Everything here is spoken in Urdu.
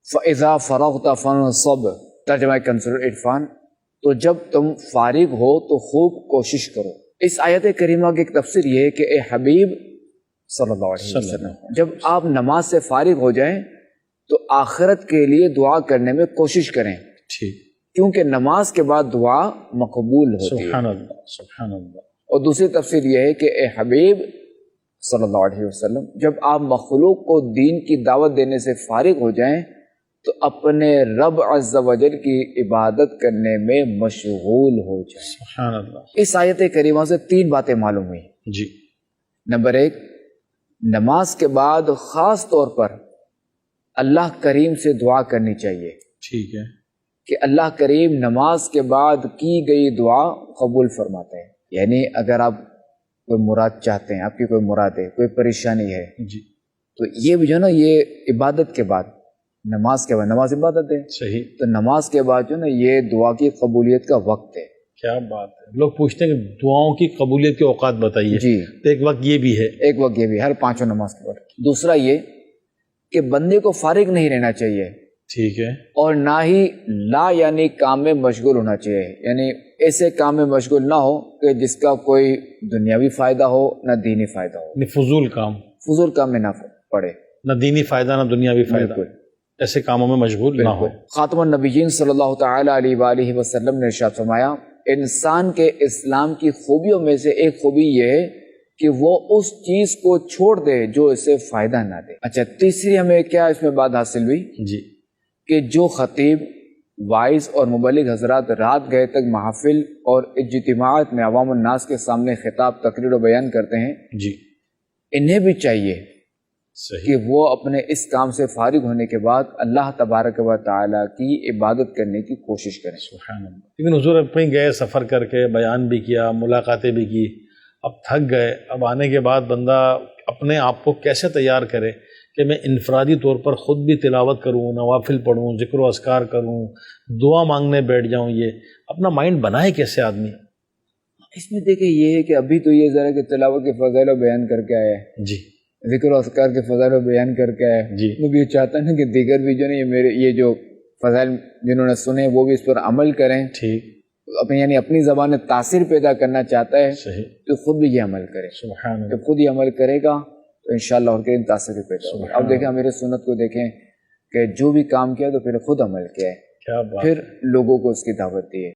فَإِذَا فَرَغْتَ فَانصَبْ، ترجمہ کنزُ العرفان، تو جب تم فارغ ہو تو خوب کوشش کرو۔ اس آیت کریمہ کی ایک تفسیر یہ ہے کہ اے حبیب صلی اللہ علیہ وسلم، جب آپ نماز سے فارغ ہو جائیں تو آخرت کے لیے دعا کرنے میں کوشش کریں، ٹھیک، کیونکہ نماز کے بعد دعا مقبول ہوتی ہے۔ سبحان اللہ، سبحان اللہ۔ اور دوسری تفسیر یہ ہے کہ اے حبیب صلی اللہ علیہ وسلم، جب آپ مخلوق کو دین کی دعوت دینے سے فارغ ہو جائیں تو اپنے رب عز و جل کی عبادت کرنے میں مشغول ہو جائیں۔ سبحان اللہ۔ اس آیت کریمہ سے 3 باتیں معلوم ہوئی۔ جی، نمبر 1، نماز کے بعد خاص طور پر اللہ کریم سے دعا کرنی چاہیے ٹھیک ہے، کہ اللہ کریم نماز کے بعد کی گئی دعا قبول فرماتے ہیں۔ یعنی اگر آپ کوئی مراد چاہتے ہیں، آپ کی کوئی مراد ہے، کوئی پریشانی ہے، جی، تو یہ بھی جو ہے نا، یہ عبادت کے بعد، نماز کے بعد، نماز عبادت ہے، صحیح، تو نماز کے بعد جو ہے نا یہ دعا کی قبولیت کا وقت ہے۔ کیا بات ہے۔ لوگ پوچھتے ہیں کہ دعاؤں کی قبولیت کے اوقات بتائیے، جی، تو ایک وقت یہ بھی ہے۔ ایک وقت یہ بھی ہر 5 نماز کے بعد۔ دوسرا یہ کہ بندے کو فارغ نہیں رہنا چاہیے، ٹھیک ہے، اور نہ ہی لا یعنی کام میں مشغول ہونا چاہیے، یعنی ایسے کام میں مشغول نہ ہو کہ جس کا کوئی دنیاوی فائدہ ہو نہ دینی فائدہ ہو، یعنی فضول کام، فضول کام میں نہ پڑے۔ نہ دینی فائدہ نہ دنیاوی فائدہ، بالکل، ایسے کاموں میں مشغول نہ ہو۔ خاتم النبیین صلی اللہ تعالی علیہ وآلہ وسلم نے ارشاد فرمایا، انسان کے اسلام کی خوبیوں میں سے ایک خوبی یہ ہے کہ وہ اس چیز کو چھوڑ دے جو اسے فائدہ نہ دے۔ اچھا، تیسری ہمیں کیا اس میں بات حاصل ہوئی جی، کہ جو خطیب، وائز اور مبلغ حضرات رات گئے تک محافل اور اجتماعات میں عوام الناس کے سامنے خطاب، تقریر و بیان کرتے ہیں، جی، انہیں بھی چاہیے صحیح، کہ وہ اپنے اس کام سے فارغ ہونے کے بعد اللہ تبارک و تعالیٰ کی عبادت کرنے کی کوشش کریں۔ سبحان اللہ۔ لیکن حضور اپنی گئے، سفر کر کے بیان بھی کیا، ملاقاتیں بھی کی، اب تھک گئے، اب آنے کے بعد بندہ اپنے آپ کو کیسے تیار کرے کہ میں انفرادی طور پر خود بھی تلاوت کروں، نوافل پڑھوں، ذکر و اذکار کروں، دعا مانگنے بیٹھ جاؤں، یہ اپنا مائنڈ بنائے کیسے آدمی؟ اس میں دیکھیں یہ ہے کہ ابھی تو یہ ذرا کہ تلاوت کے فضائل و بیان کر کے آیا ہے، جی، ذکر و اذکار کے فضائل و بیان کر کے آیا ہے، جی، میں بھی یہ چاہتا ہوں کہ دیگر بھی جو ہے یہ جو فضائل جنہوں نے سنے وہ بھی اس پر عمل کریں، ٹھیک، یعنی اپنی زبان میں تاثیر پیدا کرنا چاہتا ہے صحیح، تو خود بھی یہ عمل کرے۔ سبحان اللہ، جب خود یہ عمل کرے گا تو انشاءاللہ اور کریم تاثیر بھی پیدا ہوگا۔ اب دیکھیں میرے سنت کو دیکھیں کہ جو بھی کام کیا تو پھر خود عمل کیا ہے، کیا بات، پھر لوگوں کو اس کی دعوت دی ہے۔